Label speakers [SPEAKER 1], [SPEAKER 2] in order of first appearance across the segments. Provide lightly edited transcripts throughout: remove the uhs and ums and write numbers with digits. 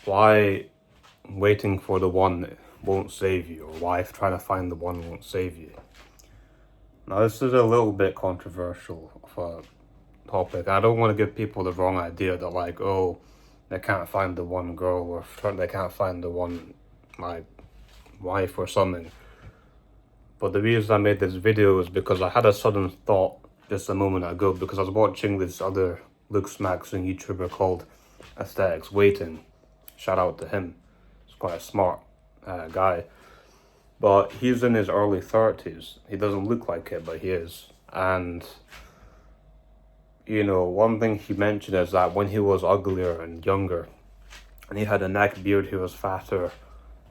[SPEAKER 1] why waiting for the one won't save you, or why trying to find the one won't save you. Now, this is a little bit controversial of a topic. I don't want to give people the wrong idea that, like, oh, they can't find the one girl, or they can't find the one, like, wife or something. But the reason I made this video is because I had a sudden thought just a moment ago, because I was watching this other looksmaxing YouTuber called Aesthetics Waiting. Shout out to him. He's quite a smart guy. But he's in his early 30s. He doesn't look like it, but he is. And, you know, one thing he mentioned is that when he was uglier and younger, and he had a neck beard, he was fatter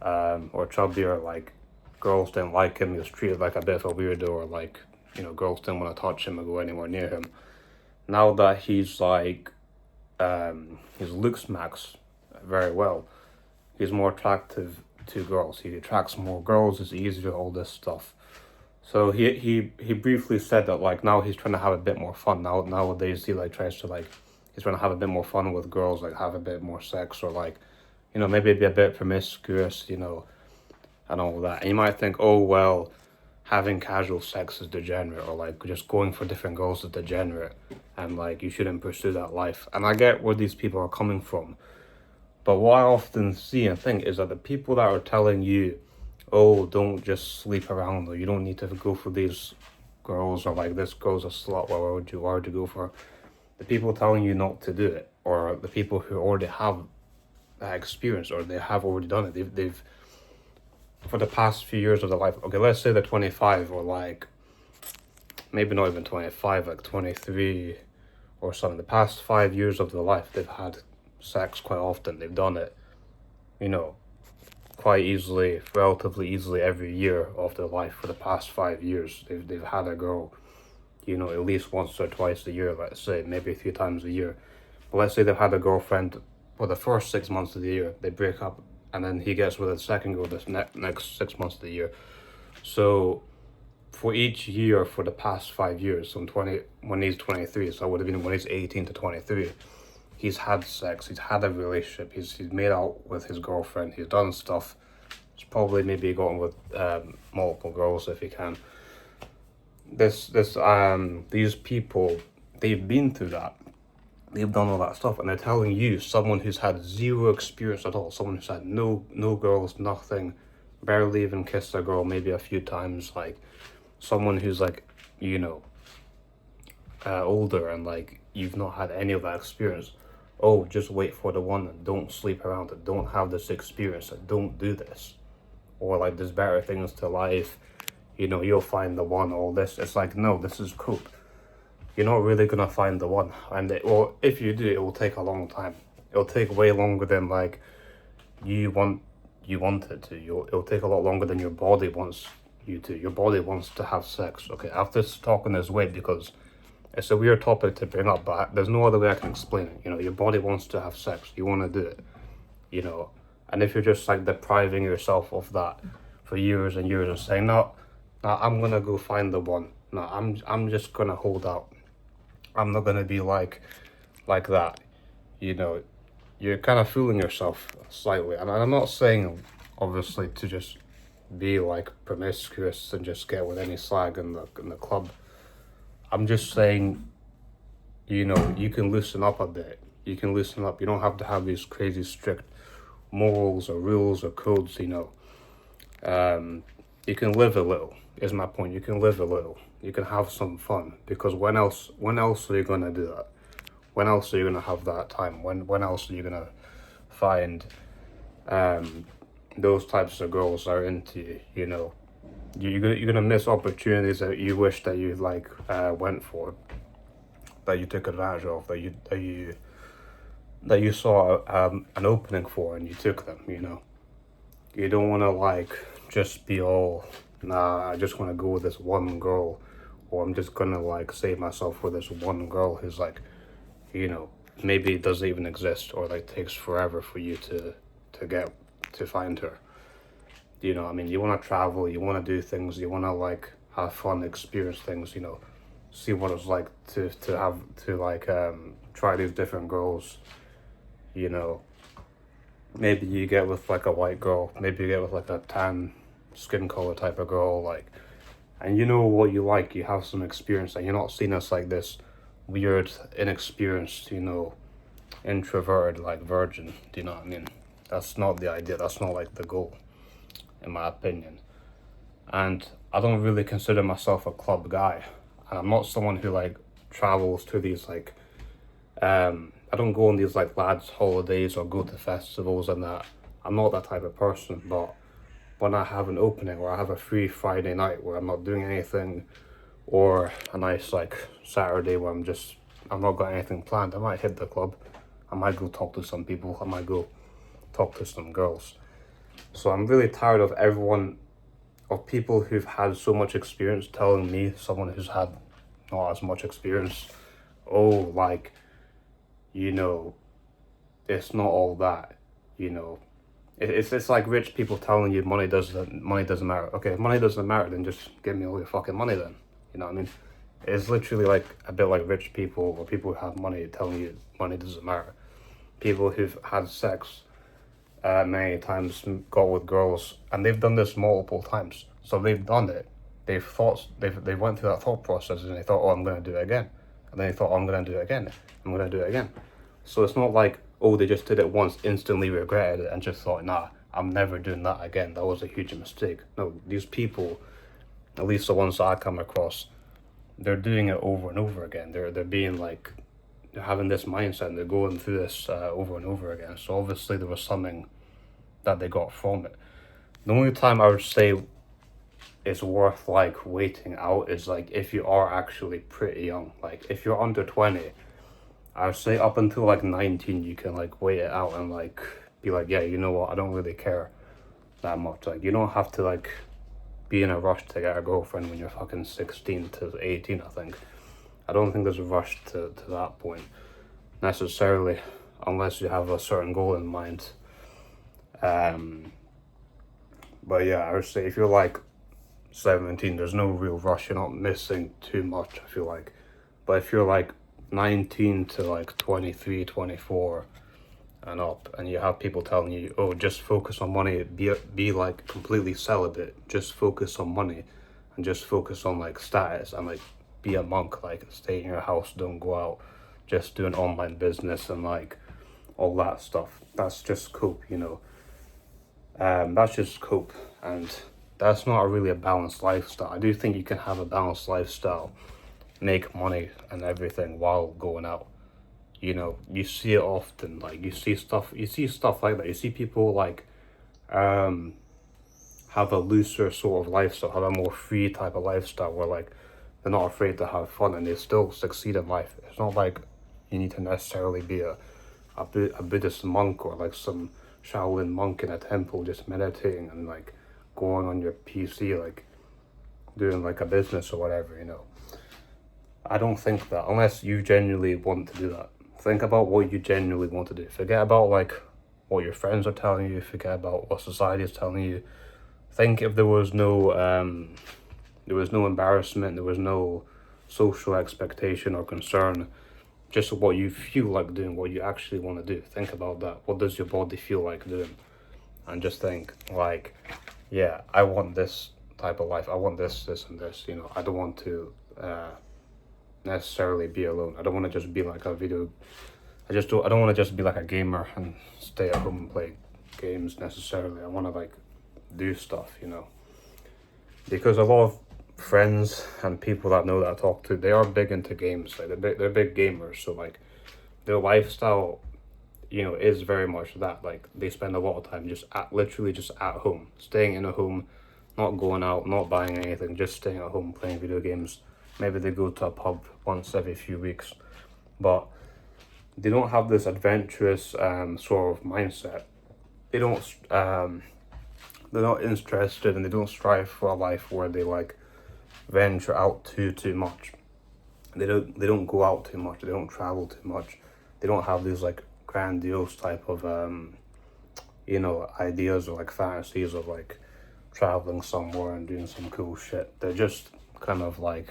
[SPEAKER 1] or chubbier, like, girls didn't like him. He was treated like a bit of a weirdo, or like, you know, girls didn't want to touch him or go anywhere near him. Now that he's like, his looks max very well, he's more attractive to girls. He attracts more girls. It's easier, all this stuff. So he briefly said that, like, now he's trying to have a bit more fun. Nowadays he like tries to, like, he's trying to have a bit more fun with girls, like have a bit more sex, or like, you know, maybe be a bit promiscuous, you know, and all that. And you might think, oh well, having casual sex is degenerate, or like just going for different girls is degenerate, and like you shouldn't pursue that life. And I get where these people are coming from. But what I often see and think is that the people that are telling you, oh, don't just sleep around, or you don't need to go for these girls, or like this girl's a slut, why would you go for her? The people telling you not to do it, or the people who already have that experience, or they have already done it. They've for the past few years of their life. Okay, let's say they're 25, or like maybe not even 25, like 23 or something. The past 5 years of their life, they've had sex quite often. They've done it, you know, quite easily, relatively easily every year of their life for the past 5 years. They've had a girl, you know, at least once or twice a year, let's say, maybe a few times a year. But let's say they've had a girlfriend for the first 6 months of the year. They break up, and then he gets with a second girl this next 6 months of the year. So for each year for the past 5 years, when he's 23, so it would have been when he's 18 to 23, he's had sex, he's had a relationship, he's made out with his girlfriend, he's done stuff. He's probably maybe gotten with multiple girls if he can. These people, they've been through that. They've done all that stuff, and they're telling you, someone who's had zero experience at all, someone who's had no girls, nothing, barely even kissed a girl maybe a few times, like someone who's like, you know, older, and like you've not had any of that experience. Oh, just wait for the one, and don't sleep around, and don't have this experience, and don't do this, or like there's better things to life, you know, you'll find the one, all this. It's like, no, this is cool. You're not really gonna find the one, or if you do, it will take a long time. It'll take way longer than like you want it to. It'll take a lot longer than your body wants you to. Your body wants to have sex. Okay, I have to talk in this way because it's a weird topic to bring up, but there's no other way I can explain it. You know, your body wants to have sex. You want to do it. You know, and if you're just like depriving yourself of that for years and years and saying, no, I'm gonna go find the one. No, I'm just gonna hold out. I'm not gonna be like that. You know, you're kind of fooling yourself slightly. And I'm not saying, obviously, to just be like promiscuous and just get with any slag in the club. I'm just saying, you know, you can loosen up a bit. You can loosen up. You don't have to have these crazy strict morals or rules or codes, you know. You can live a little, is my point. You can live a little. You can have some fun, because when else are you gonna do that? When else are you gonna have that time? When else are you gonna find those types of girls that are into you? You know, you're gonna miss opportunities that you wish that you like went for, that you took advantage of, that you saw an opening for and you took them. You know, you don't want to like just be all, nah, I just want to go with this one girl, or I'm just gonna like save myself for this one girl who's like, you know, maybe it doesn't even exist, or like takes forever for you to find her. You know, I mean, you want to travel, you want to do things, you want to like have fun, experience things, you know, see what it's like to try these different girls, you know. maybe you get with like a white girl, maybe you get with like a tan skin color type of girl, like, and you know what you like, you have some experience, and you're not seen as like this weird, inexperienced, introverted, like virgin. Do you know what I mean? That's not the idea. That's not like the goal, in my opinion. And I don't really consider myself a club guy. And I'm not someone who like travels to these like I don't go on these like lads holidays or go to festivals and that. I'm not that type of person, but when I have an opening or I have a free Friday night where I'm not doing anything, or a nice like Saturday where I'm not got anything planned, I might hit the club. I might go talk to some people. I might go talk to some girls. So I'm really tired of people who've had so much experience telling me, someone who's had not as much experience, oh, like, you know, it's not all that, you know. It's like rich people telling you money doesn't matter. Okay, if money doesn't matter, then just give me all your fucking money then. You know what I mean? It's literally like a bit like rich people or people who have money telling you money doesn't matter. People who've had sex many times, got with girls, and they've done this multiple times. So they've done it. They went through that thought process and they thought, oh, I'm gonna do it again, and then they thought, oh, I'm gonna do it again. I'm gonna do it again. So it's not like, oh, they just did it once, instantly regretted it, and just thought, nah, I'm never doing that again. That was a huge mistake. No, these people, at least the ones that I come across, they're doing it over and over again. They're being like, they're having this mindset and they're going through this over and over again. So obviously there was something that they got from it. The only time I would say it's worth like waiting out is like if you are actually pretty young. Like if you're under 20, I would say up until like 19 you can like wait it out and like be like, yeah, you know what, I don't really care that much. Like you don't have to like be in a rush to get a girlfriend when you're fucking 16 to 18, I think. I don't think there's a rush to that point necessarily, unless you have a certain goal in mind. But yeah, I would say if you're like 17, there's no real rush. You're not missing too much, I feel like. But if you're like 19 to like 23, 24 and up, and you have people telling you, oh, just focus on money, be like completely celibate, just focus on money, and just focus on like status, and like be a monk, like stay in your house, don't go out, just do an online business and like all that stuff. That's just cope, that's just cope, and that's not really a balanced lifestyle. I do think you can have a balanced lifestyle, make money and everything while going out. You see it often, like you see stuff like that. You see people like have a looser sort of lifestyle, have a more free type of lifestyle where like they're not afraid to have fun and they still succeed in life. It's not like you need to necessarily be a Buddhist monk or like some Shaolin monk in a temple just meditating and like going on your PC, like doing like a business or whatever. I don't think that, unless you genuinely want to do that. Think about what you genuinely want to do. Forget about like what your friends are telling you. Forget about what society is telling you. Think if there was no embarrassment, there was no social expectation or concern, just what you feel like doing, what you actually want to do. Think about that. What does your body feel like doing? And just think like, yeah, I want this type of life. I want this, and this. I don't want to necessarily be alone. I don't want to just be like a video. I don't want to just be like a gamer and stay at home and play games necessarily. I want to like do stuff, because a lot of friends and people that know that I talk to, they are big into games. Like they're big gamers. So like their lifestyle, is very much that. Like they spend a lot of time literally just at home, staying in a home, not going out, not buying anything, just staying at home playing video games. Maybe they go to a pub once every few weeks, but they don't have this adventurous sort of mindset. They don't. They're not interested, and they don't strive for a life where they like venture out too much. They don't go out too much. They don't travel too much. They don't have these like grandiose type of ideas or like fantasies of like traveling somewhere and doing some cool shit. They're just kind of like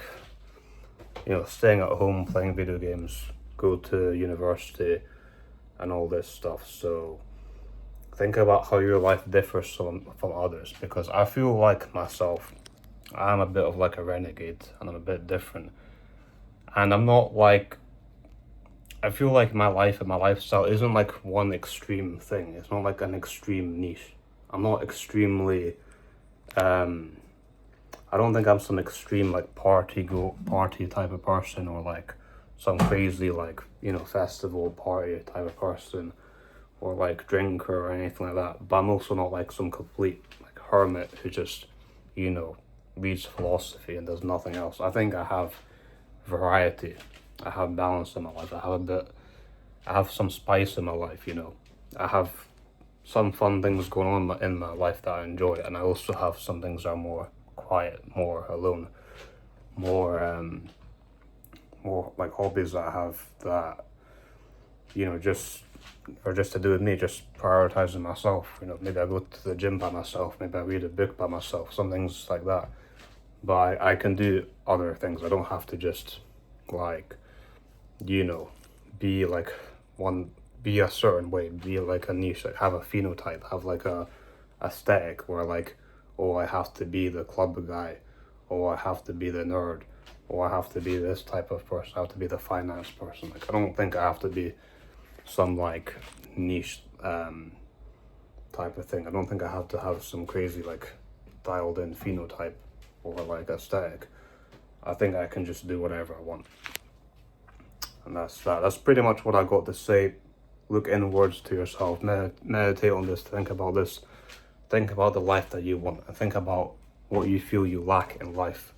[SPEAKER 1] staying at home, playing video games, go to university and all this stuff. So Think about how your life differs from others, because I feel like myself, I'm a bit of like a renegade and I'm a bit different. And I'm not like, I feel like my life and my lifestyle isn't like one extreme thing. It's not like an extreme niche. I'm not extremely, I don't think I'm some extreme like party type of person, or like some crazy like, you know, festival party type of person, or like drinker or anything like that. But I'm also not like some complete like hermit who just, you know, reads philosophy and does nothing else. I think I have variety. I have balance in my life. I have some spice in my life, you know. I have some fun things going on in my life that I enjoy, and I also have some things that are more quiet, more alone, more more like hobbies that I have that, you know, just or just to do with me, just prioritizing myself. You know, maybe I go to the gym by myself, maybe I read a book by myself, some things like that. But I can do other things. I don't have to just like, you know, be like one, be a certain way, be like a niche, like have a phenotype, have like a aesthetic where like, oh, I have to be the club guy, or I have to be the nerd, or I have to be this type of person, I have to be the finance person. Like, I don't think I have to be some like niche type of thing. I don't think I have to have some crazy like dialed in phenotype or like aesthetic. I think I can just do whatever I want. And that's that. That's pretty much what I got to say. Look inwards to yourself, meditate on this, think about this, think about the life that you want, and think about what you feel you lack in life.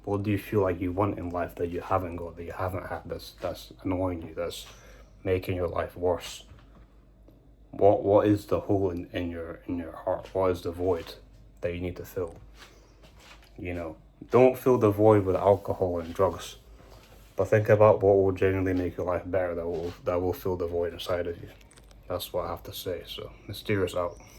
[SPEAKER 1] What do you feel like you want in life that you haven't got, that you haven't had, that's annoying you, that's making your life worse? What is the hole in your heart? What is the void that you need to fill? You know, don't fill the void with alcohol and drugs, but think about what will genuinely make your life better, that will fill the void inside of you. That's what I have to say. So, Mysterious out.